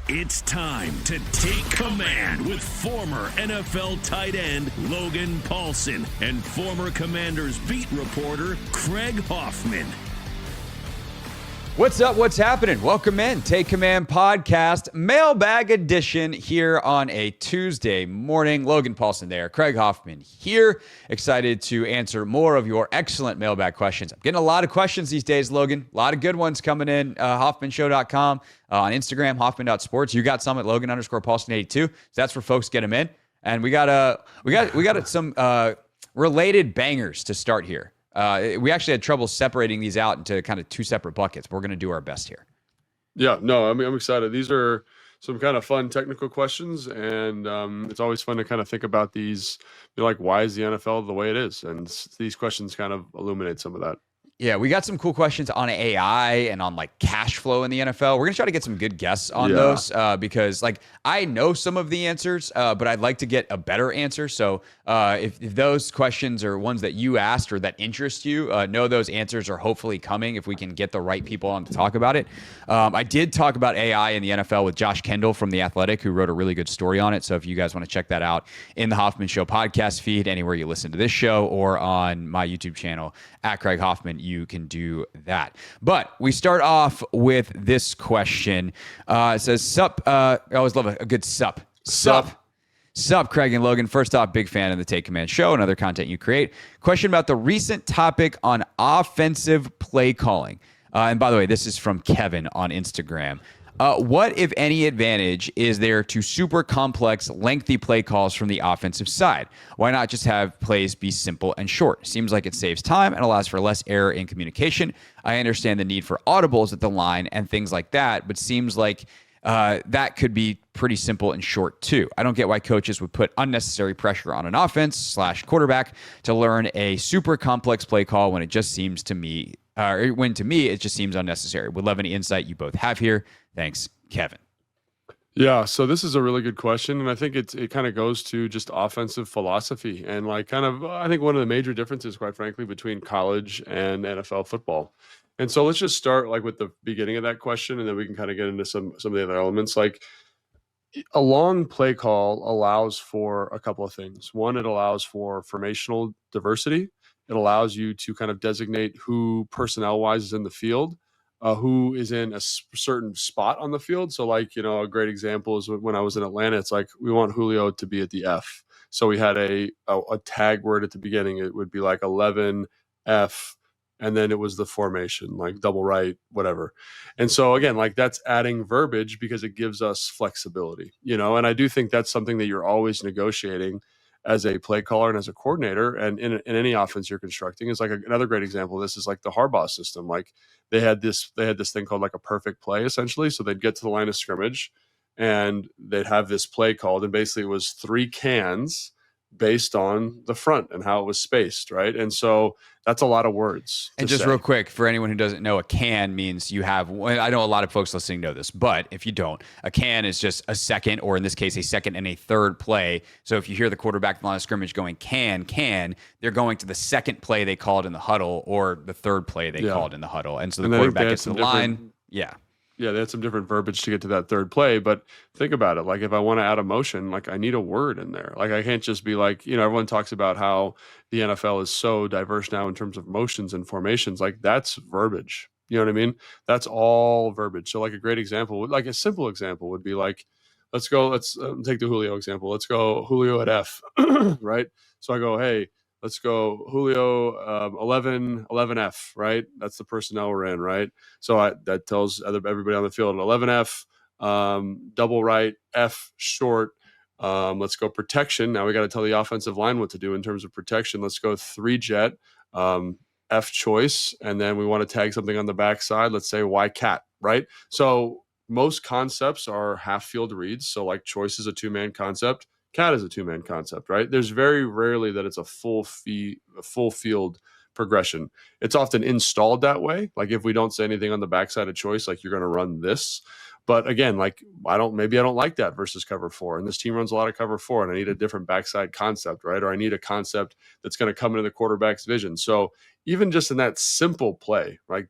It's time to take command with former NFL tight end Logan Paulson and former Commanders beat reporter Craig Hoffman. What's up? What's happening? Welcome in. Take Command Podcast, Mailbag Edition here on a Tuesday morning. Logan Paulson there, Craig Hoffman here. Excited to answer more of your excellent mailbag questions. I'm getting a lot of questions these days, Logan. A lot of good ones coming in. HoffmanShow.com, on Instagram, Hoffman.sports. You got some at Logan_Paulson82. So that's where folks get them in. And we got some related bangers to start here. We actually had trouble separating these out into kind of two separate buckets, but we're going to do our best here. Yeah, no, I'm excited. These are some kind of fun technical questions, and it's always fun to kind of think about these. You're like, why is the NFL the way it is? And these questions kind of illuminate some of that. Yeah, we got some cool questions on AI and on like cash flow in the NFL. We're going to try to get some good guests on those because like I know some of the answers, but I'd like to get a better answer. So if those questions are ones that you asked or that interest you, know those answers are hopefully coming if we can get the right people on to talk about it. I did talk about AI in the NFL with Josh Kendall from The Athletic, who wrote a really good story on it. So if you guys want to check that out in the Hoffman Show podcast feed, anywhere you listen to this show or on my YouTube channel at Craig Hoffman, you can do that. But we start off with this question. It says, sup. I always love a good sup. Sup, Craig and Logan. First off, big fan of the Take Command Show and other content you create. Question about the recent topic on offensive play calling. And by the way, this is from Kevin on Instagram. What, if any, advantage is there to super complex, lengthy play calls from the offensive side? Why not just have plays be simple and short? Seems like it saves time and allows for less error in communication. I understand the need for audibles at the line and things like that, but seems like that could be pretty simple and short too. I don't get why coaches would put unnecessary pressure on an offense/quarterback to learn a super complex play call when it just seems to me, it just seems unnecessary. Would love any insight you both have here. Thanks, Kevin. Yeah, so this is a really good question, and I think it kind of goes to just offensive philosophy and like kind of I think one of the major differences, quite frankly, between college and NFL football. And so let's just start like with the beginning of that question, and then we can kind of get into some of the other elements. Like a long play call allows for a couple of things. One, it allows for formational diversity. It allows you to kind of designate who personnel-wise is in the field. Who is in a certain spot on the field. So like, a great example is when I was in Atlanta, it's like, we want Julio to be at the F. So we had a tag word at the beginning. It would be like 11 F. And then it was the formation, like double right, whatever. And so again, like that's adding verbiage because it gives us flexibility, and I do think that's something that you're always negotiating as a play caller and as a coordinator, and in any offense you're constructing. Is like another great example of this is like the Harbaugh system. Like they had this thing called like a perfect play, essentially. So they'd get to the line of scrimmage and they'd have this play called, and basically it was 3 cans based on the front and how it was spaced, right? And so that's a lot of words. And just real quick, for anyone who doesn't know, a can means you have, I know a lot of folks listening know this, but if you don't, a can is just a second, or in this case, a second and a third play. So if you hear the quarterback in the line of scrimmage going can, they're going to the second play they called in the huddle or the third play they called in the huddle. And so the quarterback gets to the line. Yeah, they had some different verbiage to get to that third play, but think about it. Like if I want to add a motion, like I need a word in there. Like I can't just be like, everyone talks about how the NFL is so diverse now in terms of motions and formations. Like that's verbiage. You know what I mean? That's all verbiage. So like a great example, like a simple example would be like, let's take the Julio example. Let's go Julio at F, right? So I go, hey, let's go Julio 11F, right? That's the personnel we're in, right? So that tells everybody on the field 11F, double right, F short. Let's go protection. Now we got to tell the offensive line what to do in terms of protection. Let's go 3 jet, F choice, and then we want to tag something on the backside. Let's say Y cat, right? So most concepts are half field reads. So like choice is a 2-man concept. Cat is a 2-man concept, right? There's very rarely that it's a full field progression. It's often installed that way. Like if we don't say anything on the backside of choice, like you're going to run this. But again, like I don't like that versus cover 4. And this team runs a lot of cover 4, and I need a different backside concept, right? Or I need a concept that's going to come into the quarterback's vision. So even just in that simple play, right?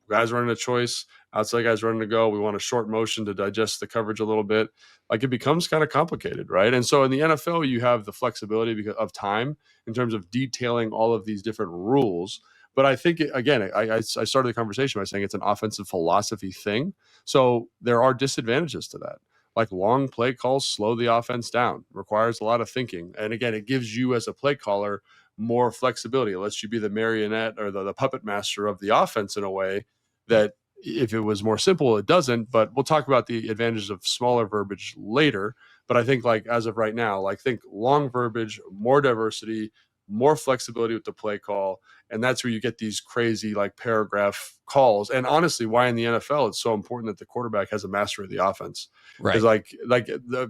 Guys running a choice, outside guys running to go. We want a short motion to digest the coverage a little bit. Like, it becomes kind of complicated, right? And so in the NFL, you have the flexibility because of time in terms of detailing all of these different rules. But I think, again, I started the conversation by saying it's an offensive philosophy thing. So there are disadvantages to that. Like, long play calls slow the offense down, requires a lot of thinking. And again, it gives you as a play caller more flexibility. It lets you be the marionette or the puppet master of the offense in a way that if it was more simple, it doesn't. But we'll talk about the advantages of smaller verbiage later. But I think, like, as of right now, like, think long verbiage, more diversity, more flexibility with the play call. And that's where you get these crazy like paragraph calls. And honestly, why in the NFL it's so important that the quarterback has a master of the offense. Right. Because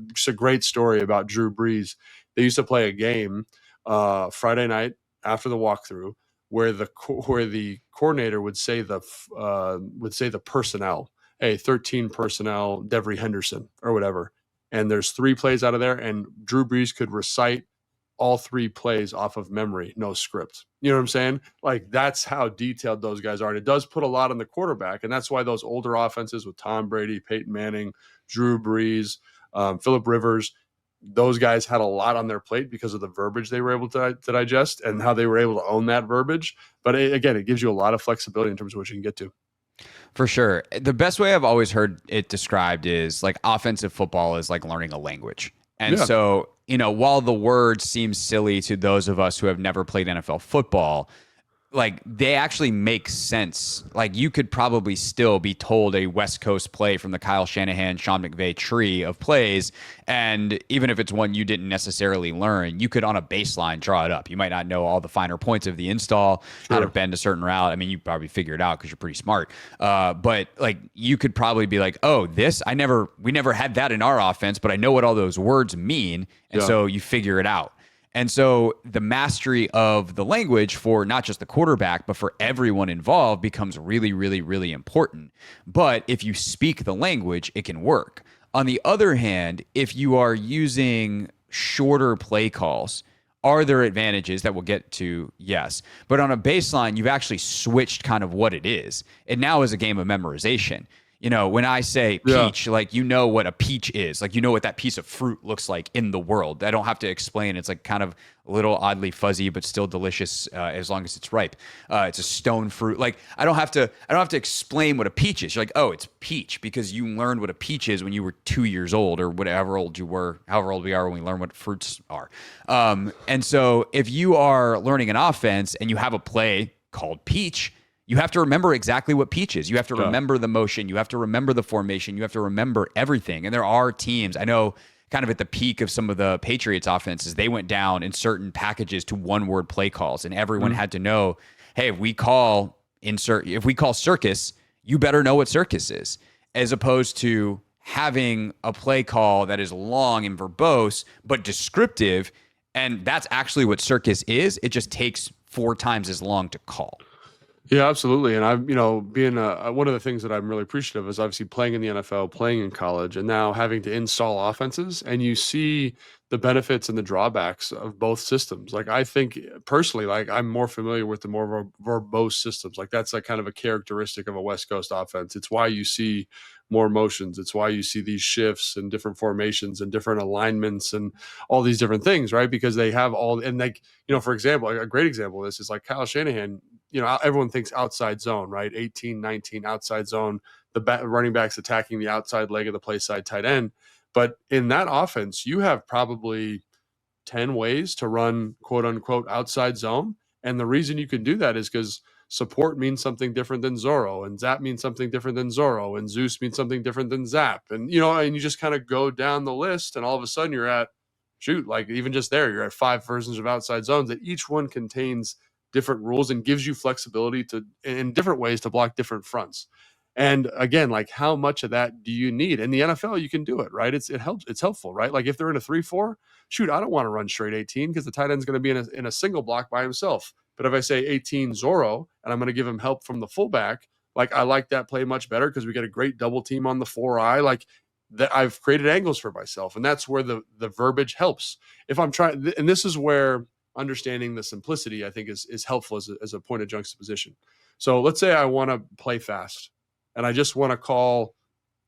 it's a great story about Drew Brees. They used to play a game Friday night after the walkthrough where the coordinator would say the personnel, hey, 13 personnel, Devery Henderson or whatever. And there's 3 plays out of there, and Drew Brees could recite all 3 plays off of memory, no script. You know what I'm saying? Like, that's how detailed those guys are. And it does put a lot on the quarterback. And that's why those older offenses with Tom Brady, Peyton Manning, Drew Brees, Phillip Rivers, those guys had a lot on their plate because of the verbiage they were able to digest and how they were able to own that verbiage. But again, it gives you a lot of flexibility in terms of what you can get to. For sure. The best way I've always heard it described is like offensive football is like learning a language. And so, while the word seems silly to those of us who have never played NFL football, like, they actually make sense. Like, you could probably still be told a West Coast play from the Kyle Shanahan, Sean McVay tree of plays. And even if it's one you didn't necessarily learn, you could on a baseline draw it up. You might not know all the finer points of the install, how to bend a certain route. I mean, you probably figure it out because you're pretty smart. But like, you could probably be like, oh, we never had that in our offense, but I know what all those words mean. And so you figure it out. And so the mastery of the language for not just the quarterback, but for everyone involved becomes really, really, really important. But if you speak the language, it can work. On the other hand, if you are using shorter play calls, are there advantages that we'll get to? Yes. But on a baseline, you've actually switched kind of what it is. It now is a game of memorization. When I say peach, like, what a peach is. Like, what that piece of fruit looks like in the world. I don't have to explain. It's like kind of a little oddly fuzzy, but still delicious as long as it's ripe. It's a stone fruit. Like, I don't have to explain what a peach is. You're like, oh, it's peach, because you learned what a peach is when you were 2 years old or whatever old you were, however old we are when we learn what fruits are. And so if you are learning an offense and you have a play called peach, you have to remember exactly what peach is. You have to remember the motion. You have to remember the formation. You have to remember everything. And there are teams, I know, kind of at the peak of some of the Patriots offenses, they went down in certain packages to one-word play calls, and everyone had to know, hey, if we call circus, you better know what circus is, as opposed to having a play call that is long and verbose but descriptive, and that's actually what circus is. It just takes 4 times as long to call. Yeah, absolutely. And I'm, being one of the things that I'm really appreciative is obviously playing in the NFL, playing in college, and now having to install offenses. And you see the benefits and the drawbacks of both systems. Like, I think personally, like, I'm more familiar with the more verbose systems. Like, that's like kind of a characteristic of a West Coast offense. It's why you see more motions. It's why you see these shifts and different formations and different alignments and all these different things, right? Because they have all, and like, for example, a great example of this is like Kyle Shanahan. Everyone thinks outside zone, right? 18, 19 outside zone, the running backs attacking the outside leg of the play side tight end. But in that offense, you have probably 10 ways to run quote unquote outside zone. And the reason you can do that is because support means something different than Zorro, and Zap means something different than Zorro, and Zeus means something different than Zap. And, and you just kind of go down the list, and all of a sudden you're at, like, even just there, you're at 5 versions of outside zones that each one contains different rules and gives you flexibility to, in different ways, to block different fronts. And again, like, how much of that do you need? In the NFL, you can do it, right? It helps. It's helpful, right? Like, if they're in a 3-4, shoot, I don't want to run straight 18 because the tight end's going to be in a single block by himself. But if I say 18 Zorro and I'm going to give him help from the fullback, like, I like that play much better because we get a great double team on the 4-eye. Like, that, I've created angles for myself, and that's where the verbiage helps. If I'm trying, and this is where understanding the simplicity, I think, is helpful as a point of juxtaposition. So let's say I want to play fast. and I just want to call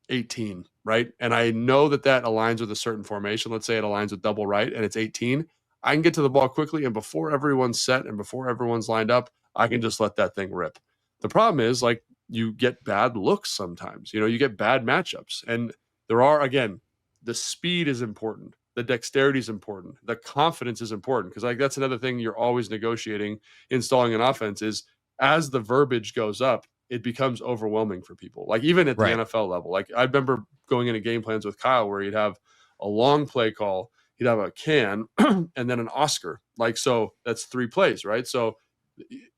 18, right? And I know that aligns with a certain formation. Let's say it aligns with double right and it's 18. I can get to the ball quickly, and before everyone's set and before everyone's lined up, I can just let that thing rip. The problem is, like, you get bad looks sometimes. You get bad matchups. And there are, again, the speed is important. The dexterity is important. The confidence is important, because like that's another thing you're always negotiating, installing an offense, is as the verbiage goes up, it becomes overwhelming for people. Like even at the NFL level, like I remember going into game plans with Kyle where he'd have a long play call, he'd have a can and then an Oscar. Like, so that's 3 plays, right? So,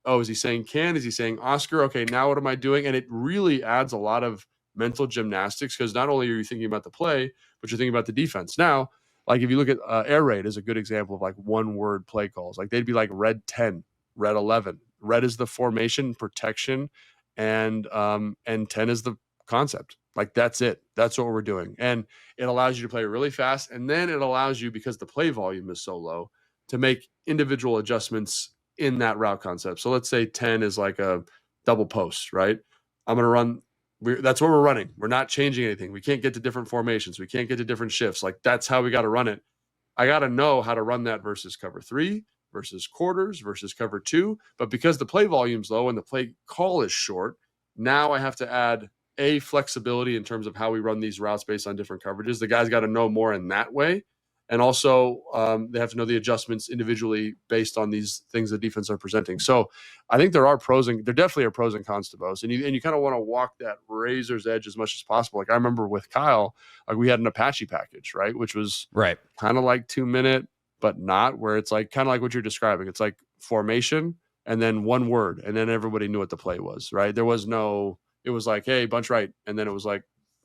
oh, is he saying can? Is he saying Oscar? Okay, now what am I doing? And it really adds a lot of mental gymnastics, because not only are you thinking about the play, but you're thinking about the defense. Now, like if you look at air raid is a good example of like one word play calls. Like they'd be like red 10, red 11. Red is the formation protection, and 10 is the concept. Like that's it. That's what we're doing. And it allows you to play really fast. And then it allows you, because the play volume is so low, to make individual adjustments in that route concept. So let's say 10 is like a double post, right? I'm going to run. That's what we're running. We're not changing anything. We can't get to different formations. We can't get to different shifts. Like that's how we got to run it. I got to know how to run that versus cover 3, versus quarters, versus cover 2. But because the play volume's low and the play call is short, now I have to add flexibility in terms of how we run these routes based on different coverages. The guys got to know more in that way. And also they have to know the adjustments individually based on these things the defense are presenting. So I think there definitely are pros and cons to both. And you kind of want to walk that razor's edge as much as possible. Like I remember with Kyle, like we had an Apache package, right? Which was kind of like 2-minute, but not, where it's like kind of like what you're describing. It's like formation and then one word, and then everybody knew what the play was, right? It was like, hey, bunch right. And then it was like,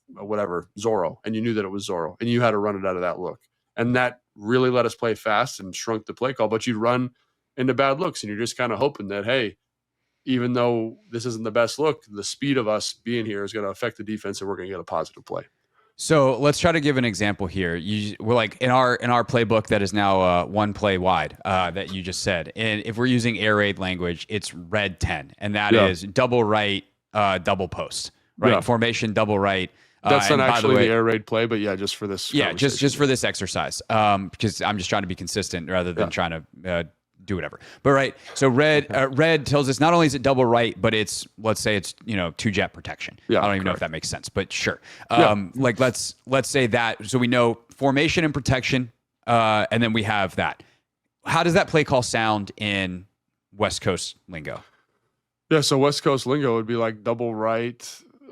whatever, Zorro. And you knew that it was Zorro, and you had to run it out of that look. And that really let us play fast and shrunk the play call. But you'd run into bad looks, and you're just kind of hoping that, hey, even though this isn't the best look, the speed of us being here is going to affect the defense, and we're going to get a positive play. So let's try to give an example here. We're like in our playbook that is now one play wide that you just said. And if we're using air raid language, it's red 10, and that is double right, double post, right? Yeah. Formation, double right. That's not actually the air raid play, but yeah, just for this. Yeah, just for this exercise, because I'm just trying to be consistent rather than trying to do whatever. But so red tells us not only is it double right, but it's, let's say it's 2-jet protection. Yeah, I don't even know if that makes sense, but sure. Like let's say that, so we know formation and protection, and then we have that. How does that play call sound in West Coast lingo? Yeah, so West Coast lingo would be like double right.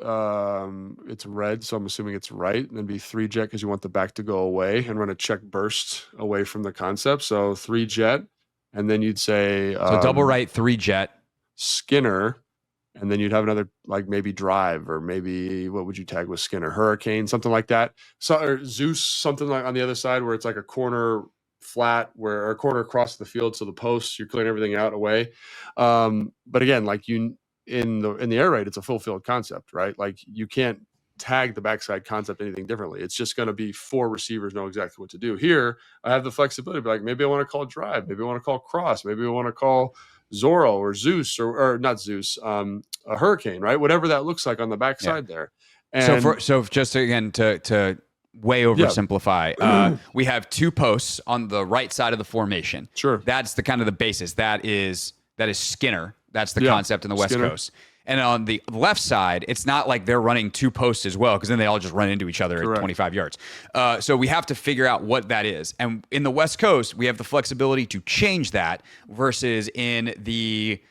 It's red, so I'm assuming it's right, and then be 3-jet because you want the back to go away and run a check burst away from the concept. So 3-jet, and then you'd say so double right, 3-jet, Skinner, and then you'd have another like maybe drive, or maybe what would you tag with Skinner? Hurricane, something like that. So or Zeus, something like on the other side where it's like a corner flat, or a corner across the field, so the posts you're clearing everything out away. But again, like in the air raid, it's a full field concept, right? Like you can't tag the backside concept anything differently. It's just going to be 4 receivers know exactly what to do. Here, I have the flexibility, like maybe I want to call drive, maybe I want to call cross, maybe I want to call Zorro or Zeus or not Zeus, a hurricane, right? Whatever that looks like on the backside there. And so just again to way oversimplify, we have 2 posts on the right side of the formation. Sure, that's the kind of the basis. That is Skinner. That's the concept in the West Coast. And on the left side, it's not like they're running 2 posts as well, because then they all just run into each other at 25 yards. So we have to figure out what that is. And in the West Coast, we have the flexibility to change that, versus in the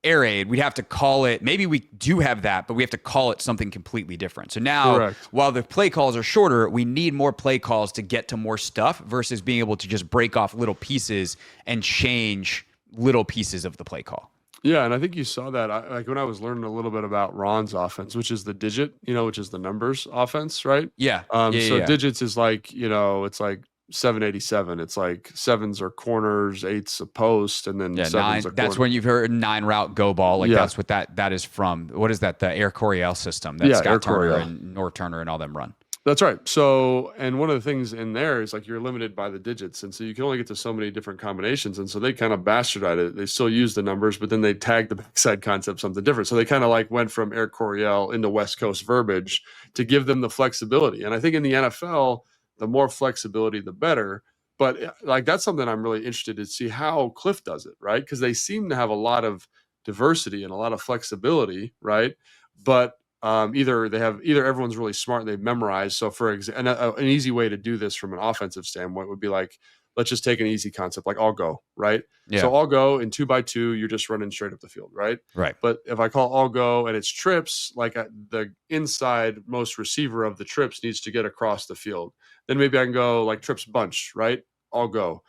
air raid, we'd have to call it, maybe we do have that, but we have to call it something completely different. So now, while the play calls are shorter, we need more play calls to get to more stuff, versus being able to just break off little pieces and change little pieces of the play call. Yeah, and I think you saw that like when I was learning a little bit about Ron's offense, which is the digit, which is the numbers offense, right? Yeah. Digits is like, it's like 787. It's like 7s are corners, 8's a post, and then 7's 9. a corner. That's when you've heard 9 route go ball. Like that's what that is from. What is that? The Air Coryell system that Scott Turner and Nor Turner and all them run. That's right. So, and one of the things in there is like you're limited by the digits. And so you can only get to so many different combinations. And so they kind of bastardized it. They still use the numbers, but then they tagged the backside concept something different. So they kind of like went from Eric Coryell into West Coast verbiage to give them the flexibility. And I think in the NFL, the more flexibility, the better. But like that's something I'm really interested to see how Kliff does it, right? Because they seem to have a lot of diversity and a lot of flexibility, right? But either everyone's really smart and they've memorized. So for example, an easy way to do this from an offensive standpoint would be like, let's just take an easy concept, like all go, right? Yeah. So all go in 2x2, you're just running straight up the field, right? Right. But if I call all go and it's trips, like the inside most receiver of the trips needs to get across the field. Then maybe I can go like trips bunch, right? All go.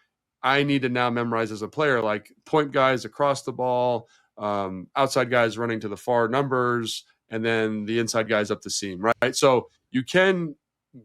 I need to now memorize as a player, like point guys across the ball, outside guys running to the far numbers, and then the inside guys up the seam, right? So you can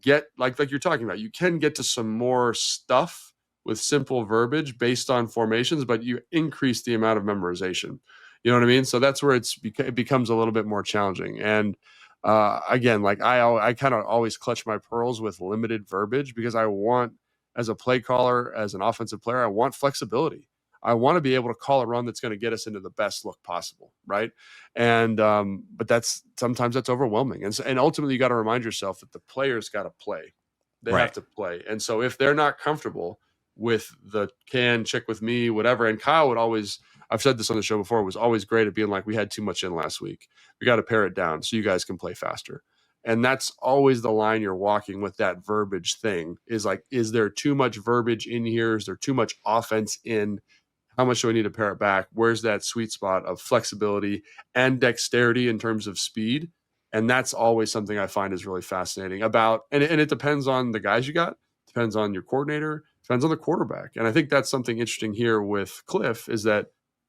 get like you're talking about, you can get to some more stuff with simple verbiage based on formations, but you increase the amount of memorization. You know what I mean? So that's where it becomes a little bit more challenging. And again, like I kind of always clutch my pearls with limited verbiage because I want, as a play caller, as an offensive player, I want flexibility. I want to be able to call a run that's going to get us into the best look possible, right? And but sometimes that's overwhelming, and ultimately you got to remind yourself that the players got to play. They have to play, and so if they're not comfortable with the check with me, whatever. And Kyle would always, I've said this on the show before, was always great at being like, we had too much in last week. We got to pare it down so you guys can play faster. And that's always the line you're walking with that verbiage thing is like, is there too much verbiage in here? Is there too much offense in? How much do I need to pare it back? Where's that sweet spot of flexibility and dexterity in terms of speed? And that's always something I find is really fascinating about, and it depends on the guys you got, depends on your coordinator, depends on the quarterback. And I think that's something interesting here with Kliff is that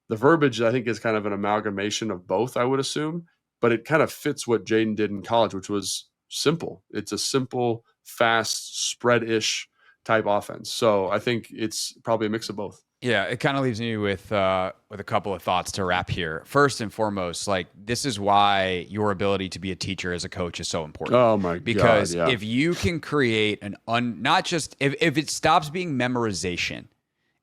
the verbiage, I think, is kind of an amalgamation of both, I would assume, but it kind of fits what Jaden did in college, which was simple. It's a simple, fast, spread-ish type offense. So I think it's probably a mix of both. Yeah, it kind of leaves me with a couple of thoughts to wrap here. First and foremost, like this is why your ability to be a teacher as a coach is so important. Oh my because God, yeah. if you can create not just if it stops being memorization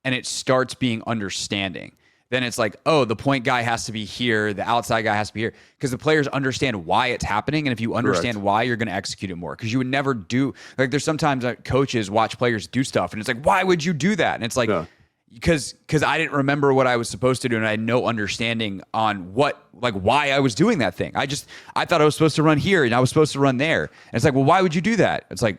and it starts being understanding, then it's like, oh, the point guy has to be here, the outside guy has to be here, because the players understand why it's happening, and if you understand why, you're going to execute it more. Because you would never do like there's sometimes that coaches watch players do stuff, and it's like, why would you do that? And it's like. Yeah. Because I didn't remember what I was supposed to do, and I had no understanding on why I was doing that thing. I thought I was supposed to run here, and I was supposed to run there. And it's like, well, why would you do that? It's like,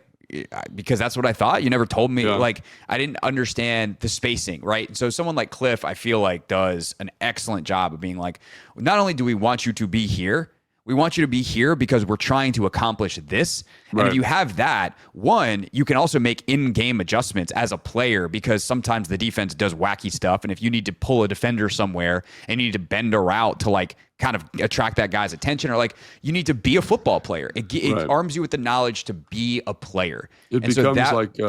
because that's what I thought. You never told me. Yeah. Like, I didn't understand the spacing, right? So someone like Kliff, I feel like, does an excellent job of being like, not only do we want you to be here, we want you to be here because we're trying to accomplish this. And if you have that, one, you can also make in-game adjustments as a player because sometimes the defense does wacky stuff. And if you need to pull a defender somewhere and you need to bend a route to like kind of attract that guy's attention, or like you need to be a football player. It arms you with the knowledge to be a player. It becomes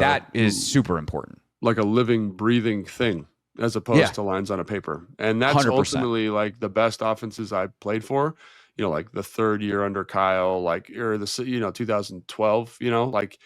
that is super important. Like a living, breathing thing as opposed to lines on a paper. And that's 100%. Ultimately like the best offenses I played for. You know, like the third year under Kyle, like, or the, 2012, like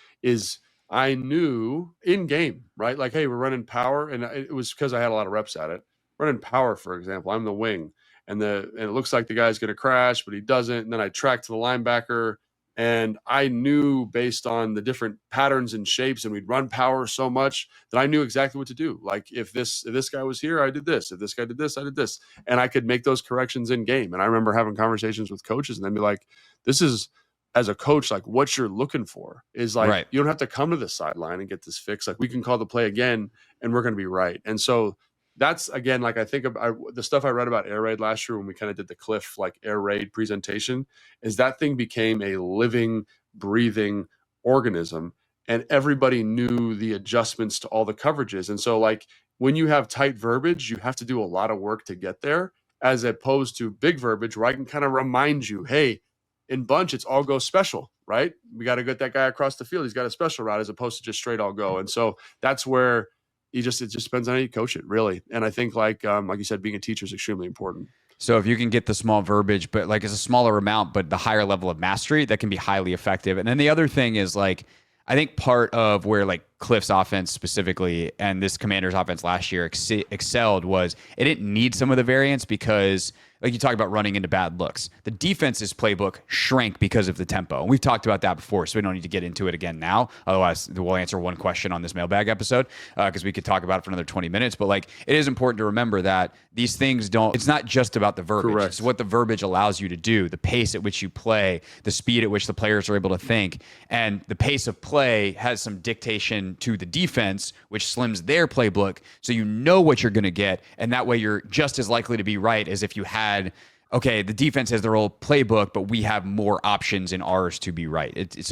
I knew in game, right? Like, hey, we're running power. And it was because I had a lot of reps at it. Running power, for example, I'm the wing and it looks like the guy's going to crash, but he doesn't. And then I track to the linebacker and I knew based on the different patterns and shapes, and we'd run power so much that I knew exactly what to do. Like if this guy was here, I did this. If this guy did this, I did this. And I could make those corrections in game. And I remember having conversations with coaches and they'd be like, this is, as a coach, like what you're looking for is like, you don't have to come to the sideline and get this fixed. Like we can call the play again and we're going to be right. And so that's, again, like I think about the stuff I read about air raid last year when we kind of did the Kliff like air raid presentation, is that thing became a living, breathing organism, and everybody knew the adjustments to all the coverages. And so like when you have tight verbiage, you have to do a lot of work to get there, as opposed to big verbiage where I can kind of remind you, hey, in bunch, it's all go special, right? We got to get that guy across the field. He's got a special route as opposed to just straight all go. And so that's where it just depends on how you coach it, really. And I think like you said, being a teacher is extremely important. So if you can get the small verbiage, but like it's a smaller amount, but the higher level of mastery, that can be highly effective. And then the other thing is like, I think part of where like Kliff's offense specifically and this Commanders offense last year excelled was it didn't need some of the variance because like you talk about running into bad looks. The defense's playbook shrank because of the tempo. And we've talked about that before, so we don't need to get into it again now. Otherwise, we'll answer one question on this mailbag episode because we could talk about it for another 20 minutes. But like, it is important to remember that these things it's not just about the verbiage. Correct. It's what the verbiage allows you to do, the pace at which you play, the speed at which the players are able to think. And the pace of play has some dictation to the defense, which slims their playbook. So you know what you're going to get. And that way you're just as likely to be right as if you had, okay, the defense has their old playbook, but we have more options in ours to be right. It's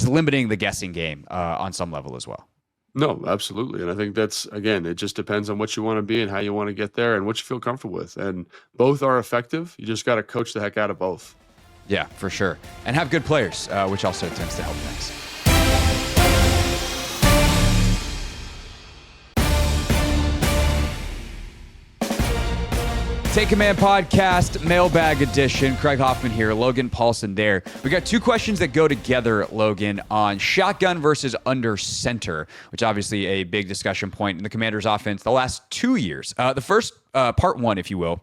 limiting the guessing game on some level as well. No, absolutely. And I think that's, again, it just depends on what you want to be and how you want to get there and what you feel comfortable with. And both are effective. You just got to coach the heck out of both. Yeah, for sure. And have good players, which also tends to help things. Take Command Podcast, Mailbag Edition. Craig Hoffman here, Logan Paulson there. We got two questions that go together, Logan, on shotgun versus under center, which obviously a big discussion point in the Commanders' offense the last 2 years. The first, part one, if you will,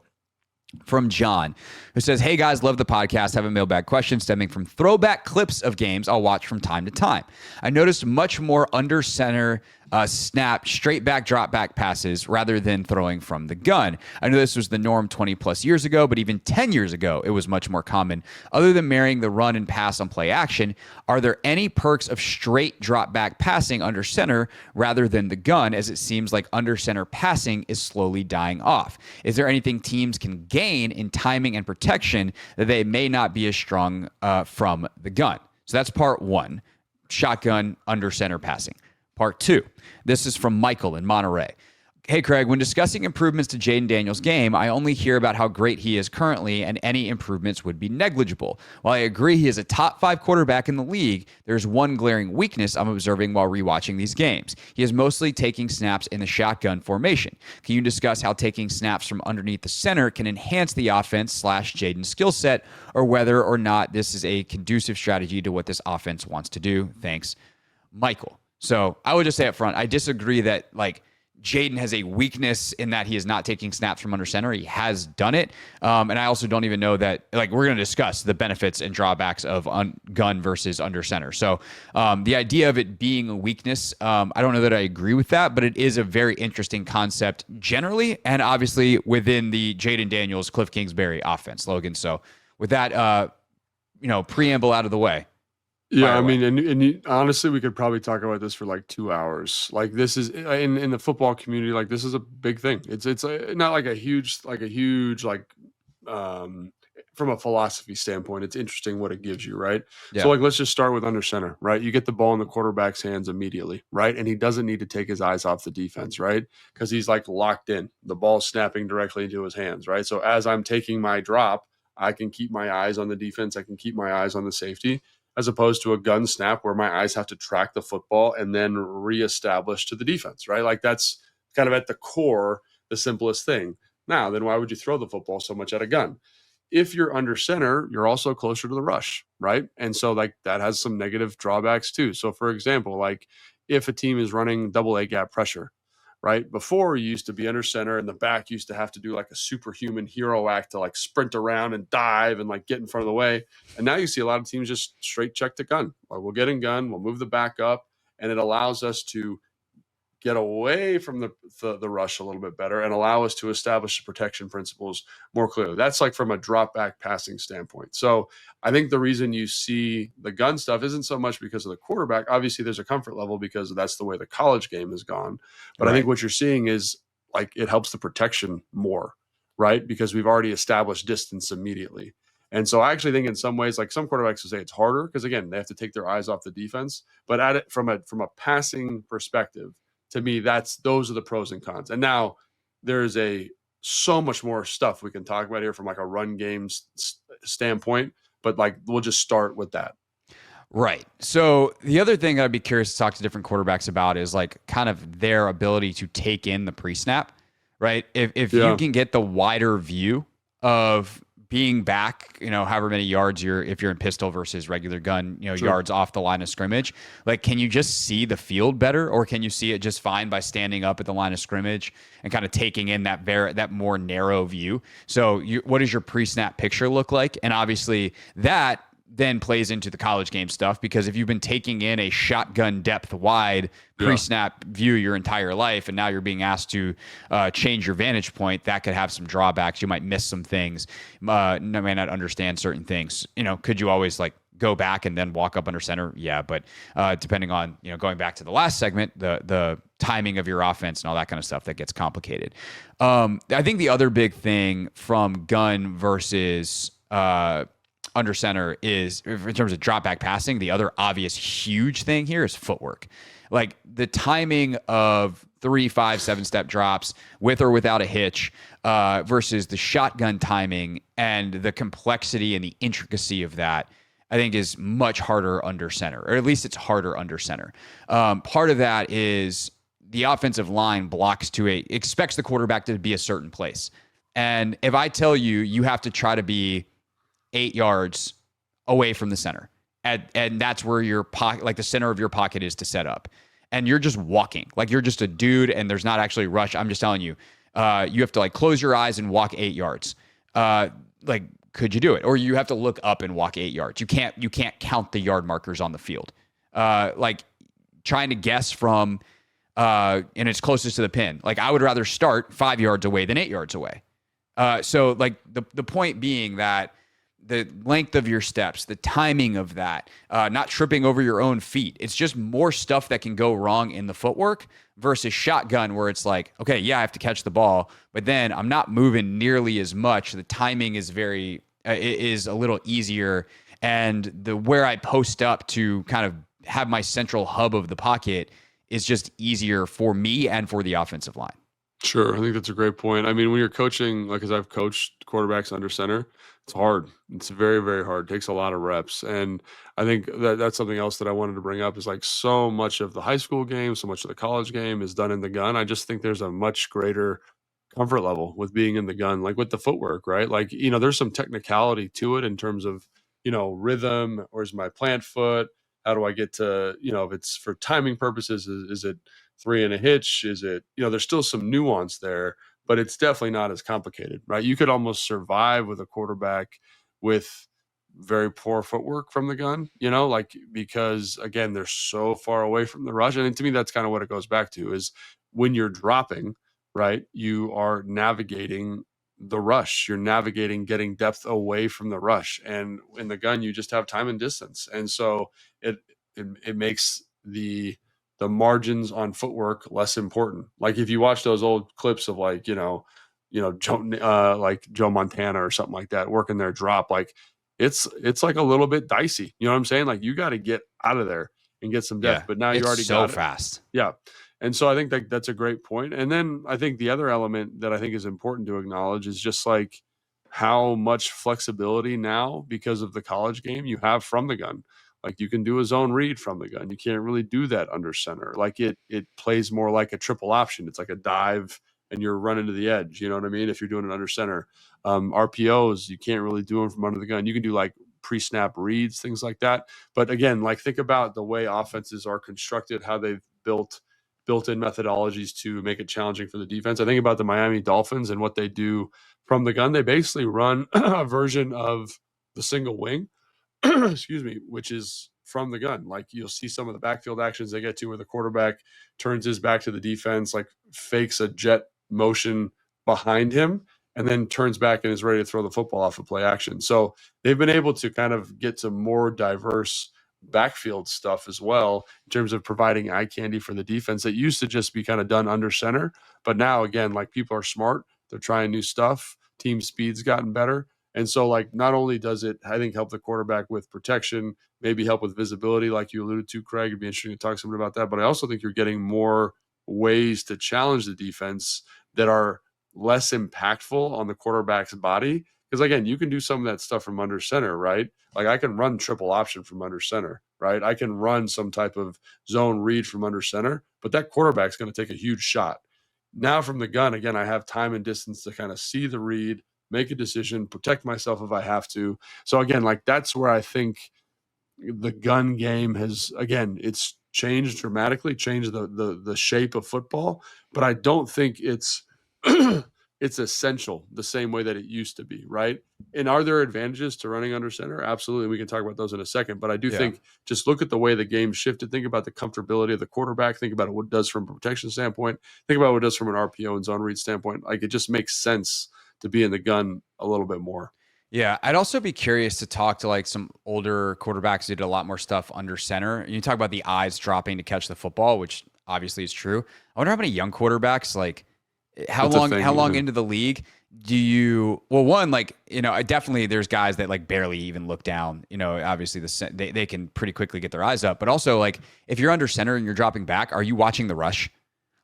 from John, who says, "Hey guys, love the podcast. Have a mailbag question stemming from throwback clips of games I'll watch from time to time. I noticed much more under center snap, straight back, drop back passes rather than throwing from the gun. I know this was the norm 20 plus years ago, but even 10 years ago, it was much more common. Other than marrying the run and pass on play action, are there any perks of straight drop back passing under center rather than the gun, as it seems like under center passing is slowly dying off? Is there anything teams can gain in timing and protection that they may not be as strong from the gun?" So that's part one, shotgun under center passing. Part two, this is from Michael in Monterey. "Hey, Craig, when discussing improvements to Jaden Daniels' game, I only hear about how great he is currently and any improvements would be negligible. While I agree he is a top 5 quarterback in the league, there's one glaring weakness I'm observing while rewatching these games. He is mostly taking snaps in the shotgun formation. Can you discuss how taking snaps from underneath the center can enhance the offense / Jaden's skill set, or whether or not this is a conducive strategy to what this offense wants to do? Thanks, Michael." So I would just say up front, I disagree that like Jaden has a weakness in that he is not taking snaps from under center. He has done it. And I also don't even know that, like, we're going to discuss the benefits and drawbacks of gun versus under center. So the idea of it being a weakness, I don't know that I agree with that, but it is a very interesting concept generally. And obviously within the Jaden Daniels, Kliff Kingsbury offense, Logan. So with that, preamble out of the way. Yeah, I mean, and honestly, we could probably talk about this for like 2 hours. Like, this is in the football community, like this is a big thing. It's not like a huge from a philosophy standpoint, it's interesting what it gives you, right? Yeah. So like, let's just start with under center, right? You get the ball in the quarterback's hands immediately, right? And he doesn't need to take his eyes off the defense, right? Because he's like locked in. The ball's snapping directly into his hands, right? So as I'm taking my drop, I can keep my eyes on the defense. I can keep my eyes on the safety, as opposed to a gun snap where my eyes have to track the football and then reestablish to the defense, right? Like, that's kind of at the core, the simplest thing. Now, then why would you throw the football so much at a gun? If you're under center, you're also closer to the rush, right? And so like that has some negative drawbacks too. So for example, like if a team is running double A gap pressure, right? Before, you used to be under center and the back used to have to do like a superhuman hero act to like sprint around and dive and like get in front of the way. And now you see a lot of teams just straight check the gun. Or we'll get in gun, we'll move the back up, and it allows us to get away from the rush a little bit better and allow us to establish the protection principles more clearly. That's like from a drop back passing standpoint. So I think the reason you see the gun stuff isn't so much because of the quarterback. Obviously there's a comfort level because that's the way the college game has gone. But right. I think what you're seeing is like it helps the protection more, right? Because we've already established distance immediately. And so I actually think in some ways, like some quarterbacks will say it's harder because again, they have to take their eyes off the defense. But at it from a passing perspective, to me, those are the pros and cons. And now there's so much more stuff we can talk about here from like a run game standpoint, but like we'll just start with that. Right. So the other thing I'd be curious to talk to different quarterbacks about is like kind of their ability to take in the pre-snap, right? If Yeah. you can get the wider view of being back, however many yards if you're in pistol versus regular gun, Sure. yards off the line of scrimmage, like, can you just see the field better, or can you see it just fine by standing up at the line of scrimmage and kind of taking in that more narrow view? So what does your pre-snap picture look like? And obviously that then plays into the college game stuff, because if you've been taking in a shotgun depth wide pre-snap view your entire life, and now you're being asked to change your vantage point, that could have some drawbacks. You might miss some things, may not understand certain things. Could you always like go back and then walk up under center? Yeah, but depending on, going back to the last segment, the timing of your offense and all that kind of stuff, that gets complicated. I think the other big thing from gun versus under center is, in terms of drop back passing, the other obvious huge thing here is footwork. Like the timing of 3, 5, 7-step drops with or without a hitch versus the shotgun timing, and the complexity and the intricacy of that, I think, is much harder under center, or at least it's harder under center. Part of that is the offensive line expects the quarterback to be a certain place. And if I tell you, you have to try to be 8 yards away from the center, and that's where your pocket, like the center of your pocket, is to set up, and you're just walking, like you're just a dude, and there's not actually rush. I'm just telling you, you have to like close your eyes and walk 8 yards. Like, could you do it? Or you have to look up and walk 8 yards. You can't count the yard markers on the field. Like trying to guess from, and it's closest to the pin. Like, I would rather start 5 yards away than 8 yards away. So like the point being that the length of your steps, the timing of that, not tripping over your own feet. It's just more stuff that can go wrong in the footwork versus shotgun, where it's like, okay, yeah, I have to catch the ball, but then I'm not moving nearly as much. The timing is is a little easier, and where I post up to kind of have my central hub of the pocket is just easier for me and for the offensive line. Sure. I think that's a great point. I mean, when you're coaching, like, as I've coached quarterbacks under center, it's hard. It's very, very hard. It takes a lot of reps. And I think that's something else that I wanted to bring up, is like, so much of the high school game, so much of the college game is done in the gun. I just think there's a much greater comfort level with being in the gun, like with the footwork, right? Like, there's some technicality to it in terms of, rhythm. Where's my plant foot? How do I get to, if it's for timing purposes, is it 3 and a hitch? Is it, there's still some nuance there, but it's definitely not as complicated, right? You could almost survive with a quarterback with very poor footwork from the gun, like, because again, they're so far away from the rush. And to me, that's kind of what it goes back to, is when you're dropping, right, you are navigating the rush. You're navigating getting depth away from the rush. And in the gun, you just have time and distance. And so it makes the margins on footwork less important. Like, if you watch those old clips of like, Joe Montana or something like that, working their drop, like it's like a little bit dicey. You know what I'm saying? Like, you got to get out of there and get some depth, but now you already got it. Fast. Yeah. And so I think that's a great point. And then I think the other element that I think is important to acknowledge is just like how much flexibility now, because of the college game, you have from the gun. Like, you can do a zone read from the gun. You can't really do that under center. Like, it plays more like a triple option. It's like a dive and you're running to the edge. You know what I mean? If you're doing it under center, RPOs, you can't really do them from under the gun. You can do like pre-snap reads, things like that. But again, like, think about the way offenses are constructed, how they've built-in methodologies to make it challenging for the defense. I think about the Miami Dolphins and what they do from the gun. They basically run a version of the single wing, excuse me, which is from the gun. Like, you'll see some of the backfield actions they get to where the quarterback turns his back to the defense, like fakes a jet motion behind him, and then turns back and is ready to throw the football off of play action. So they've been able to kind of get to more diverse backfield stuff as well, in terms of providing eye candy for the defense that used to just be kind of done under center. But now, again, like, people are smart. They're trying new stuff. Team speed's gotten better. And so, like, not only does it, I think, help the quarterback with protection, maybe help with visibility, like you alluded to, Craig. It'd be interesting to talk to someone about that. But I also think you're getting more ways to challenge the defense that are less impactful on the quarterback's body. Because again, you can do some of that stuff from under center, right? Like, I can run triple option from under center, right? I can run some type of zone read from under center, but that quarterback's going to take a huge shot. Now from the gun, again, I have time and distance to kind of see the read, make a decision, protect myself if I have to. So again, like that's where I think the gun game has, again, it's changed dramatically, changed the shape of football, but I don't think it's it's essential the same way that it used to be, right? And are there advantages to running under center? Absolutely. We can talk about those in a second, but I do think just look at the way the game shifted. Think about the comfortability of the quarterback. Think about what it does from a protection standpoint. Think about what it does from an RPO and zone read standpoint. Like it just makes sense to be in the gun a little bit more. Yeah, I'd also be curious to talk to like some older quarterbacks who did a lot more stuff under center. You talk about the eyes dropping to catch the football, which obviously is true. I wonder how many young quarterbacks, like how long into the league do you, well, one, like, definitely there's guys that like barely even look down, obviously they can pretty quickly get their eyes up, but also like if you're under center and you're dropping back, are you watching the rush?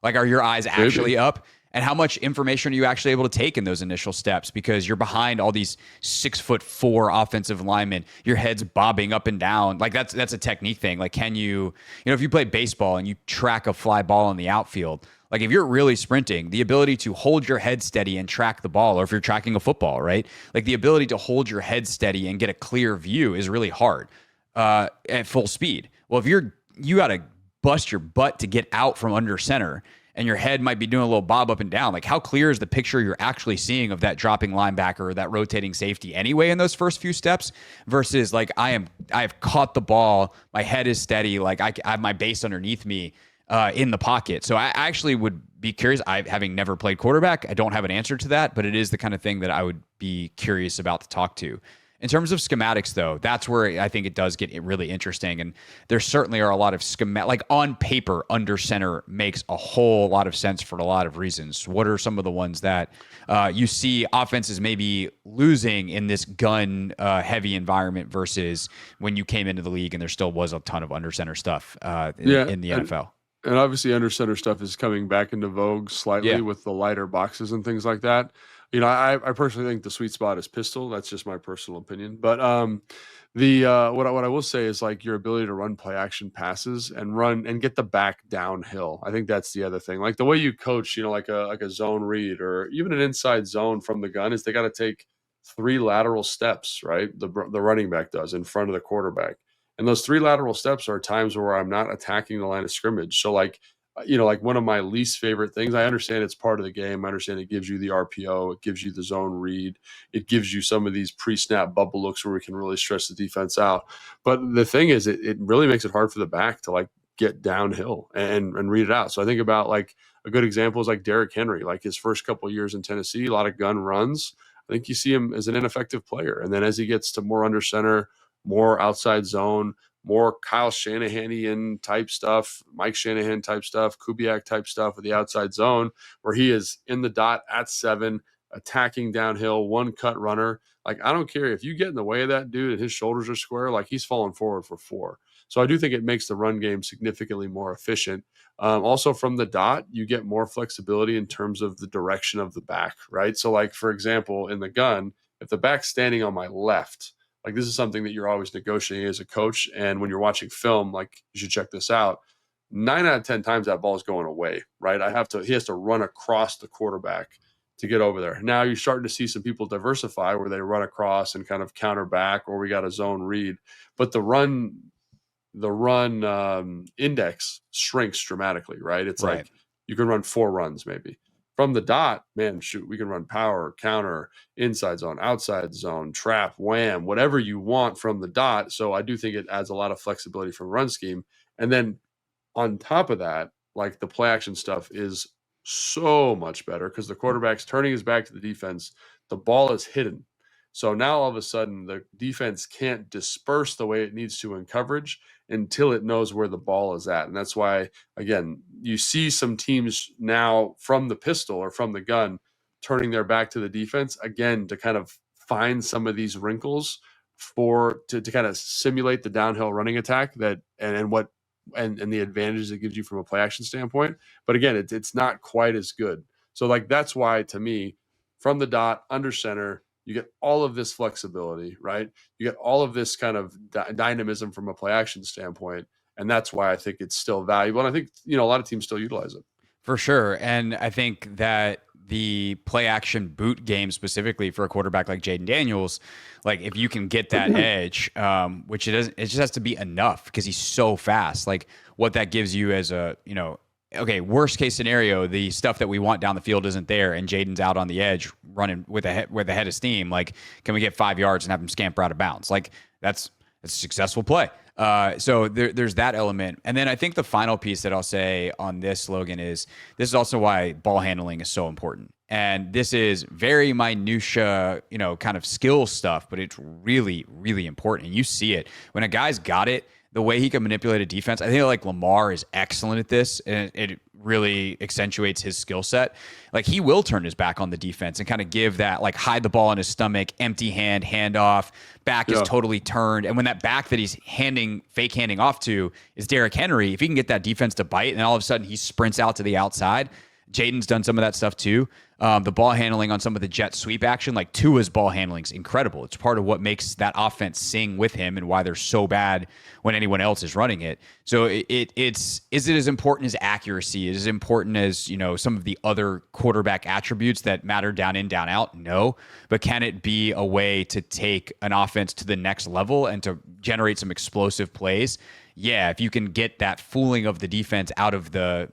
Like, are your eyes actually up? And how much information are you actually able to take in those initial steps? Because you're behind all these 6'4" offensive linemen, your head's bobbing up and down. Like that's a technique thing. Like, can you, if you play baseball and you track a fly ball in the outfield, like if you're really sprinting, the ability to hold your head steady and track the ball, or if you're tracking a football, right? Like the ability to hold your head steady and get a clear view is really hard at full speed. Well, if you got to bust your butt to get out from under center, and your head might be doing a little bob up and down. Like, how clear is the picture you're actually seeing of that dropping linebacker or that rotating safety anyway in those first few steps versus like I've caught the ball, my head is steady, like I have my base underneath me in the pocket. So I actually would be curious. Having never played quarterback, I don't have an answer to that, but it is the kind of thing that I would be curious about to talk to. In terms of schematics, though, that's where I think it does get really interesting. And there certainly are a lot of like on paper, under center makes a whole lot of sense for a lot of reasons. What are some of the ones that you see offenses maybe losing in this gun heavy environment versus when you came into the league and there still was a ton of under center stuff in the NFL? And obviously under center stuff is coming back into vogue slightly with the lighter boxes and things like that. I personally think the sweet spot is pistol. That's just my personal opinion. But what I will say is like your ability to run play action passes and run and get the back downhill. I think that's the other thing. Like the way you coach, like a zone read or even an inside zone from the gun is they got to take 3 lateral steps, right? The running back does in front of the quarterback. And those 3 lateral steps are times where I'm not attacking the line of scrimmage. So like one of my least favorite things, I understand it's part of the game. I understand it gives you the RPO. It gives you the zone read. It gives you some of these pre-snap bubble looks where we can really stretch the defense out. But the thing is, it really makes it hard for the back to like get downhill and read it out. So I think about like a good example is like Derrick Henry, like his first couple of years in Tennessee, a lot of gun runs. I think you see him as an ineffective player. And then as he gets to more under center, more outside zone, more Kyle Shanahan type stuff, Mike Shanahan type stuff, Kubiak type stuff with the outside zone, where he is in the dot at 7, attacking downhill, one cut runner. Like, I don't care if you get in the way of that dude and his shoulders are square, like he's falling forward for 4. So I do think it makes the run game significantly more efficient. Also from the dot, you get more flexibility in terms of the direction of the back, right? So like, for example, in the gun, if the back's standing on my left, like this is something that you're always negotiating as a coach. And when you're watching film, like you should check this out. 9 out of 10 times that ball is going away, right? He has to run across the quarterback to get over there. Now you're starting to see some people diversify where they run across and kind of counter back, or we got a zone read. But the run index shrinks dramatically, right? It's like you can run 4 runs maybe. From the dot, man, shoot, we can run power, counter, inside zone, outside zone, trap, wham, whatever you want from the dot. So I do think it adds a lot of flexibility from run scheme. And then on top of that, like the play action stuff is so much better because the quarterback's turning his back to the defense. The ball is hidden. So now all of a sudden the defense can't disperse the way it needs to in coverage until it knows where the ball is at. And that's why, again, you see some teams now from the pistol or from the gun turning their back to the defense, again, to kind of find some of these wrinkles to kind of simulate the downhill running attack and the advantages it gives you from a play action standpoint. But again, it's not quite as good. So like, that's why to me, from the dot, under center, you get all of this flexibility, right? You get all of this kind of dynamism from a play action standpoint. And that's why I think it's still valuable. And I think, a lot of teams still utilize it. For sure. And I think that the play action boot game specifically for a quarterback like Jaden Daniels, like if you can get that edge, which it just has to be enough because he's so fast. Like what that gives you as a, okay, worst case scenario, the stuff that we want down the field isn't there, and Jaden's out on the edge running with a head of steam. Like, can we get 5 yards and have him scamper out of bounds? Like that's a successful play. So there's that element. And then I think the final piece that I'll say on this, Logan, is this is also why ball handling is so important. And this is very minutia, kind of skill stuff, but it's really, really important. And you see it when a guy's got it, the way he can manipulate a defense. I think like Lamar is excellent at this, and it really accentuates his skill set. Like he will turn his back on the defense and kind of give that, like, hide the ball in his stomach, empty hand, handoff, back is totally turned. And when that back that he's fake handing off to is Derrick Henry, if he can get that defense to bite and all of a sudden he sprints out to the outside, Jaden's done some of that stuff too. The ball handling on some of the jet sweep action, like Tua's ball handling is incredible. It's part of what makes that offense sing with him and why they're so bad when anyone else is running it. So is it as important as accuracy? Is it as important as, some of the other quarterback attributes that matter down in, down out? No. But can it be a way to take an offense to the next level and to generate some explosive plays? Yeah, if you can get that fooling of the defense out of the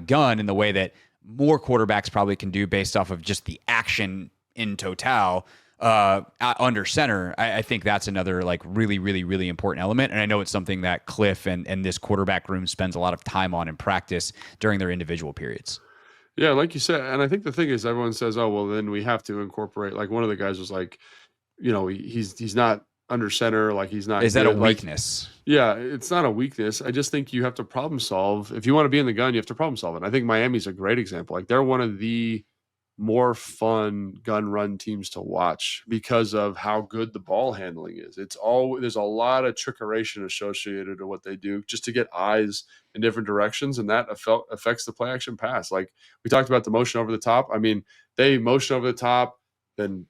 gun in the way that more quarterbacks probably can do based off of just the action in total under center, I think that's another like really, really, really important element. And I know it's something that Kliff and this quarterback room spends a lot of time on in practice during their individual periods. Yeah, like you said, and I think the thing is everyone says, oh, well, then we have to incorporate, like one of the guys was like, he's not under center, like he's not. Is that good. a weakness? Yeah, it's not a weakness. I just think you have to problem solve. If you want to be in the gun, you have to problem solve it. I think Miami's a great example. Like they're one of the more fun gun run teams to watch because of how good the ball handling is. There's a lot of trickeration associated to what they do just to get eyes in different directions, and that affects the play action pass. Like we talked about the motion over the top. I mean, they motion over the top. Then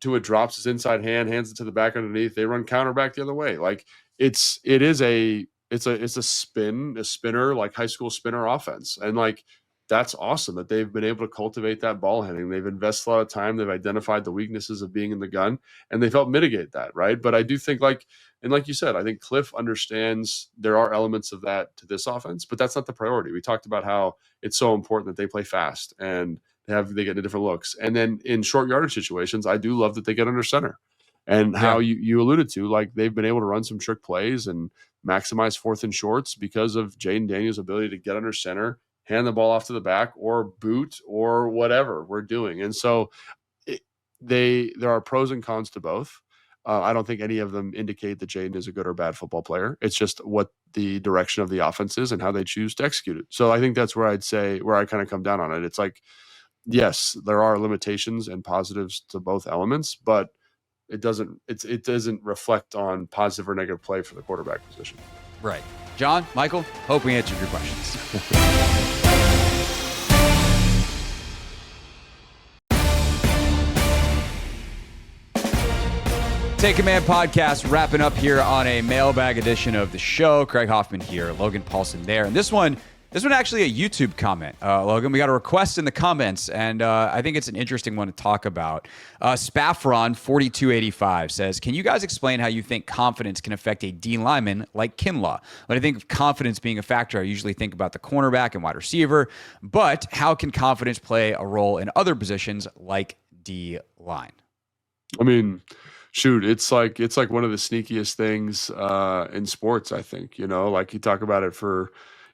Tua drops his inside hand, hands it to the back underneath. They run counter back the other way. Like it's a spinner, like high school spinner offense, and like that's awesome that they've been able to cultivate that ball handling. They've invested a lot of time. They've identified the weaknesses of being in the gun, and they've helped mitigate that, right? But I do think like you said, I think Kliff understands there are elements of that to this offense, but that's not the priority. We talked about how it's so important that they play fast and they get into different looks. And then in short yardage situations, I do love that they get under center. And how you alluded to, like they've been able to run some trick plays and maximize fourth and shorts because of Jaden Daniels' ability to get under center, hand the ball off to the back or boot or whatever we're doing. And so there are pros and cons to both. I don't think any of them indicate that Jaden is a good or bad football player. It's just what the direction of the offense is and how they choose to execute it. So I think that's where I kind of come down on it. It's like, yes, there are limitations and positives to both elements, but it doesn't reflect on positive or negative play for the quarterback position. Right. John, Michael, hope we answered your questions. Take Command podcast wrapping up here on a mailbag edition of the show. Craig Hoffman here, Logan Paulson there. And this one actually a YouTube comment, Logan. We got a request in the comments, and I think it's an interesting one to talk about. Spaffron4285 says, can you guys explain how you think confidence can affect a D lineman like Kinlaw? When I think of confidence being a factor, I usually think about the cornerback and wide receiver, but how can confidence play a role in other positions like D line? I mean, shoot, it's like one of the sneakiest things in sports, I think. Like you talk about it for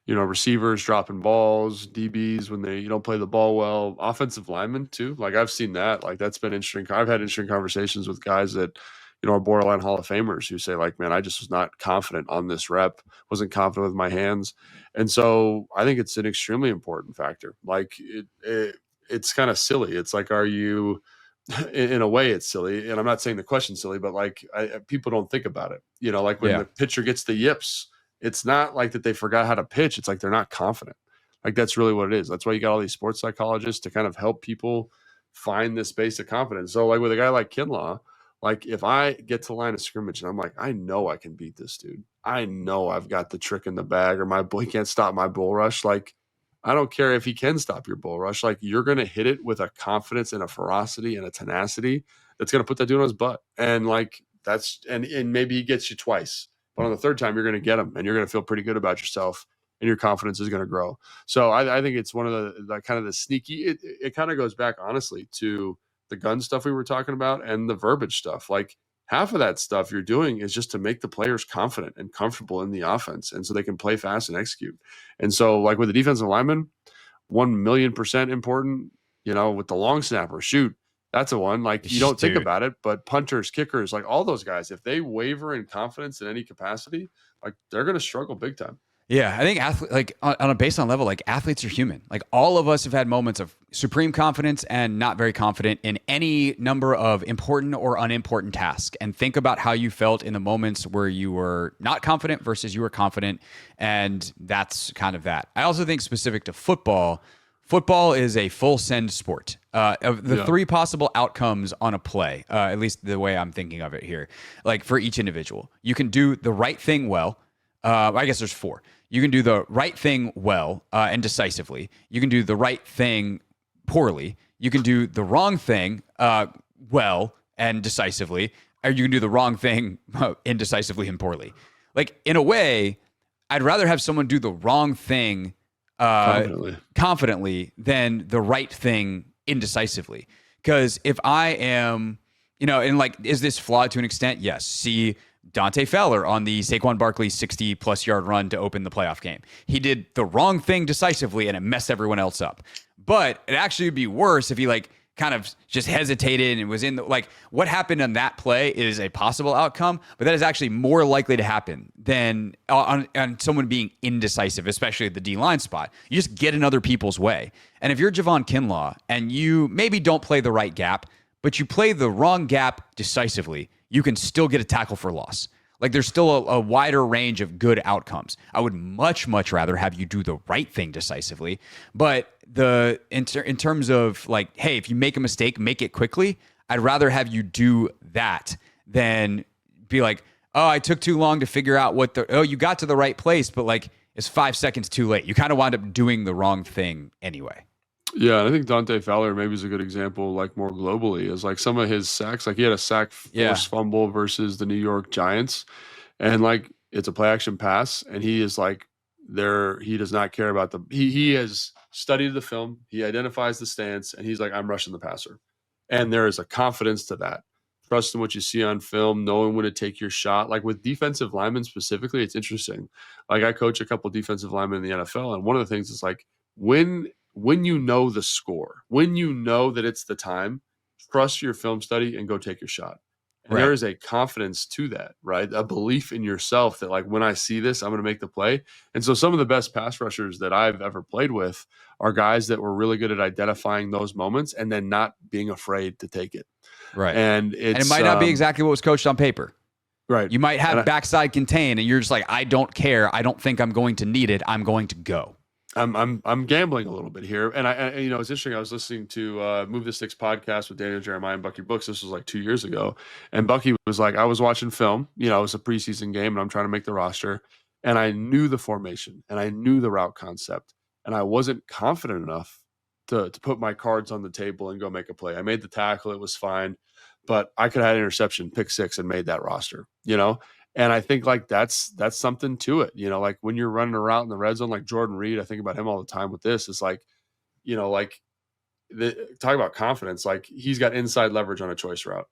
receivers dropping balls, DBs when they don't play the ball well, offensive linemen too. Like I've seen that. Like that's been interesting. I've had interesting conversations with guys that are borderline Hall of Famers who say like, man, I just was not confident on this rep, wasn't confident with my hands. And so I think it's an extremely important factor. Like it's kind of silly. It's like, are you in a way it's silly, and I'm not saying the question's silly, but like people don't think about it. Like when the pitcher gets the yips, it's not like that they forgot how to pitch. It's like they're not confident. Like that's really what it is. That's why you got all these sports psychologists to kind of help people find this basic confidence. So like with a guy like Kinlaw, like if I get to the line of scrimmage and I'm like, I know I can beat this dude. I know I've got the trick in the bag, or he can't stop my bull rush. Like I don't care if he can stop your bull rush. Like, you're going to hit it with a confidence and a ferocity and a tenacity that's going to put that dude on his butt. And like, and maybe he gets you twice, but on the third time, you're going to get him and you're going to feel pretty good about yourself and your confidence is going to grow. So I think it's one of the kind of the sneaky, it kind of goes back honestly to the gun stuff we were talking about and the verbiage stuff. Like, half of that stuff you're doing is just to make the players confident and comfortable in the offense. And so they can play fast and execute. And so like with the defensive lineman, 1,000,000% important, with the long snapper, shoot, that's a one. Like, you don't think about it, but punters, kickers, like all those guys, if they waver in confidence in any capacity, like they're going to struggle big time. Yeah, I think on a baseline level, like athletes are human. Like all of us have had moments of supreme confidence and not very confident in any number of important or unimportant tasks. And think about how you felt in the moments where you were not confident versus you were confident. And that's kind of that. I also think specific to football is a full send sport. Of the three possible outcomes on a play, at least the way I'm thinking of it here, like for each individual, you can do the right thing well. I guess there's four. You can do the right thing well and decisively. You can do the right thing poorly. You can do the wrong thing well and decisively. Or you can do the wrong thing indecisively and poorly. Like, in a way, I'd rather have someone do the wrong thing confidently than the right thing indecisively. Because if I am, and like, is this flawed to an extent? Yes. See Dante Fowler on the Saquon Barkley 60-plus yard run to open the playoff game. He did the wrong thing decisively, and it messed everyone else up. But it actually would be worse if he kind of just hesitated and was in what happened on that play is a possible outcome, but that is actually more likely to happen than on someone being indecisive, especially at the D-line spot. You just get in other people's way. And if you're Javon Kinlaw and you maybe don't play the right gap, but you play the wrong gap decisively, you can still get a tackle for loss. Like, there's still a wider range of good outcomes. I would much, much rather have you do the right thing decisively. But in terms of like, hey, if you make a mistake, make it quickly, I'd rather have you do that than be like, oh, I took too long to figure out you got to the right place, but like it's 5 seconds too late. You kind of wound up doing the wrong thing anyway. Yeah, and I think Dante Fowler maybe is a good example, like more globally, is like some of his sacks. Like, he had a sack forced fumble versus the New York Giants, and like it's a play action pass, and he is like he does not care about he has studied the film, he identifies the stance, and he's like, I'm rushing the passer. And there is a confidence to that. Trusting what you see on film, knowing when to take your shot. Like with defensive linemen specifically, it's interesting. Like, I coach a couple defensive linemen in the NFL, and one of the things is like when you know the score, when you know that it's the time, trust your film study and go take your shot. And there is a confidence to that, right? A belief in yourself that like, when I see this, I'm going to make the play. And so some of the best pass rushers that I've ever played with are guys that were really good at identifying those moments and then not being afraid to take it. Right. And it might not be exactly what was coached on paper. Right. You might have backside contain and you're just like, I don't care. I don't think I'm going to need it. I'm going to go. I'm gambling a little bit here, and it's interesting. I was listening to Move the Sticks podcast with Daniel Jeremiah and Bucky Brooks. This was like 2 years ago, and Bucky was like, I was watching film. It was a preseason game, and I'm trying to make the roster, and I knew the formation, and I knew the route concept, and I wasn't confident enough to put my cards on the table and go make a play. I made the tackle; it was fine, but I could have had an interception, pick six, and made that roster. And I think like that's something to it, like when you're running a route in the red zone, like Jordan Reed, I think about him all the time with this. It's like, talk about confidence. Like, he's got inside leverage on a choice route.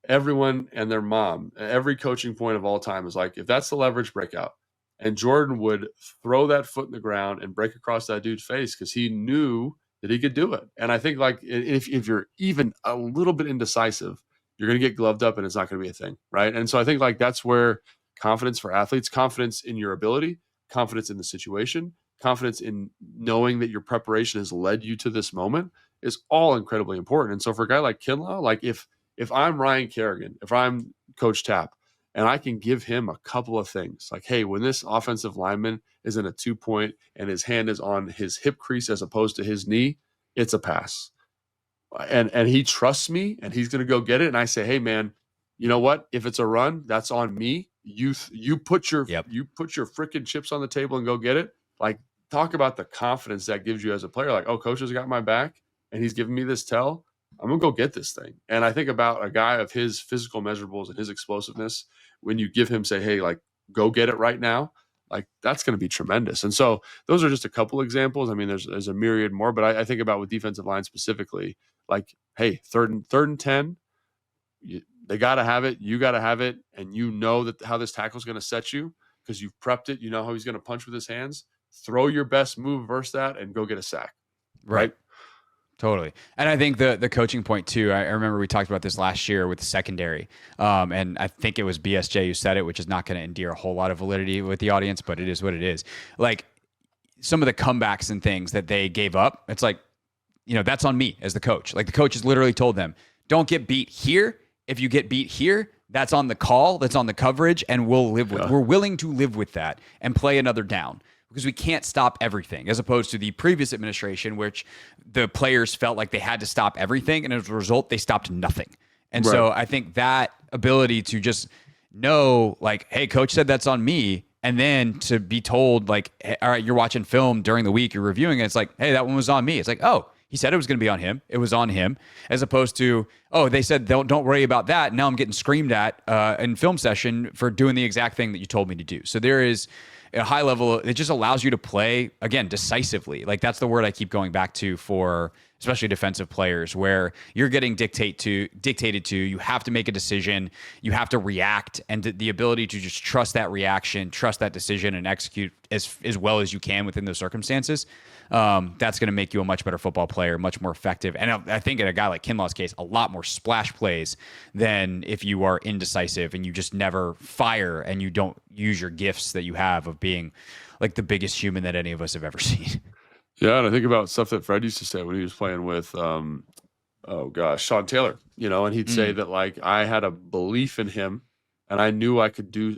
Everyone and their mom, every coaching point of all time is like, if that's the leverage, break out. And Jordan would throw that foot in the ground and break across that dude's face because he knew that he could do it. And I think like if you're even a little bit indecisive, you're going to get gloved up and it's not going to be a thing. Right. And so I think like that's where confidence for athletes, confidence in your ability, confidence in the situation, confidence in knowing that your preparation has led you to this moment is all incredibly important. And so for a guy like Kinlaw, like if I'm Ryan Kerrigan, if I'm Coach Tapp, and I can give him a couple of things like, hey, when this offensive lineman is in a 2-point and his hand is on his hip crease as opposed to his knee, it's a pass. And he trusts me and he's going to go get it. And I say, hey man, you know what? If it's a run, that's on me. You put your freaking chips on the table and go get it. Like, talk about the confidence that gives you as a player. Like, oh, coach has got my back and he's giving me this tell. I'm going to go get this thing. And I think about a guy of his physical measurables and his explosiveness. When you give him, say, hey, like, go get it right now, like, that's going to be tremendous. And so those are just a couple examples. I mean, there's a myriad more, but I think about with defensive line specifically, like, hey, third and 10, they got to have it. You got to have it. And you know that how this tackle is going to set you because you've prepped it. You know how he's going to punch with his hands. Throw your best move versus that and go get a sack. Right? Totally. And I think the coaching point too, I remember we talked about this last year with the secondary. And I think it was BSJ who said it, which is not going to endear a whole lot of validity with the audience, but it is what it is. Like some of the comebacks and things that they gave up, it's like, that's on me as the coach. Like the coach has literally told them, don't get beat here. If you get beat here, that's on the call, that's on the coverage, and we're willing to live with that and play another down. Because we can't stop everything, as opposed to the previous administration, which the players felt like they had to stop everything, and as a result, they stopped nothing. And so I think that ability to just know, like, hey, coach said that's on me, and then to be told, like, hey, all right, you're watching film during the week, you're reviewing it, it's like, hey, that one was on me. It's like, oh, he said it was going to be on him. It was on him, as opposed to, oh, they said don't worry about that. Now I'm getting screamed at in film session for doing the exact thing that you told me to do. So there is a high level, it just allows you to play, again, decisively. Like that's the word I keep going back to for especially defensive players, where you're getting dictated to, you have to make a decision, you have to react, and the ability to just trust that reaction, trust that decision, and execute as well as you can within those circumstances. That's going to make you a much better football player, much more effective. And I think in a guy like Kinlaw's case, a lot more splash plays than if you are indecisive and you just never fire and you don't use your gifts that you have of being like the biggest human that any of us have ever seen. Yeah, and I think about stuff that Fred used to say when he was playing with, Sean Taylor, and he'd say that, like, I had a belief in him and I knew I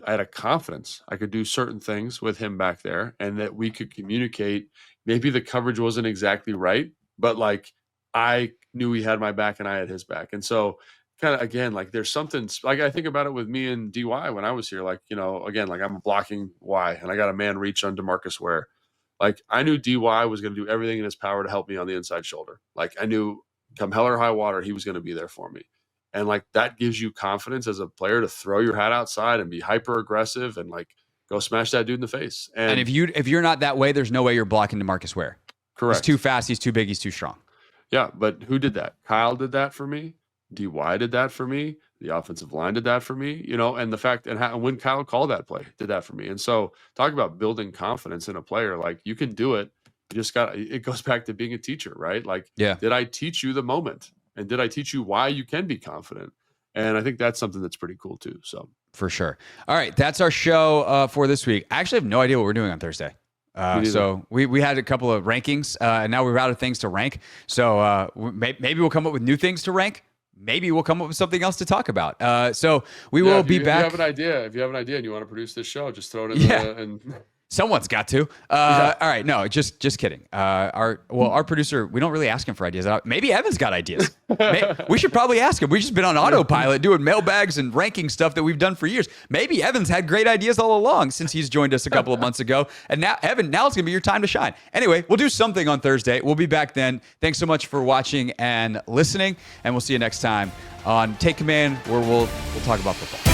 had a confidence I could do certain things with him back there, and that we could communicate. Maybe the coverage wasn't exactly right, but like I knew he had my back and I had his back. And so kind of, again, like there's something like I think about it with me and DY when I was here, like, again, like I'm blocking Y and I got a man reach on DeMarcus Ware. Like I knew DY was going to do everything in his power to help me on the inside shoulder. Like I knew come hell or high water, he was going to be there for me. And like that gives you confidence as a player to throw your hat outside and be hyper aggressive and like go smash that dude in the face. And if you're not that way, there's no way you're blocking DeMarcus Ware. Correct. He's too fast, he's too big, he's too strong. Yeah, but who did that? Kyle did that for me. DY did that for me. The offensive line did that for me, and the fact and when Kyle called that play did that for me. And so talk about building confidence in a player. Like you can do it. You just it goes back to being a teacher, right? Like, did I teach you the moment? And did I teach you why you can be confident? And I think that's something that's pretty cool too. So for sure. All right. That's our show for this week. I actually have no idea what we're doing on Thursday. So we had a couple of rankings and now we're out of things to rank. So maybe we'll come up with new things to rank. Maybe we'll come up with something else to talk about. So we will be back. If you have an idea and you want to produce this show, just throw it in Someone's got to. All right. No, just kidding. Our producer, we don't really ask him for ideas. Maybe Evan's got ideas. We should probably ask him. We've just been on autopilot doing mailbags and ranking stuff that we've done for years. Maybe Evan's had great ideas all along since he's joined us a couple of months ago. And now, Evan, it's going to be your time to shine. Anyway, we'll do something on Thursday. We'll be back then. Thanks so much for watching and listening. And we'll see you next time on Take Command, where we'll talk about football.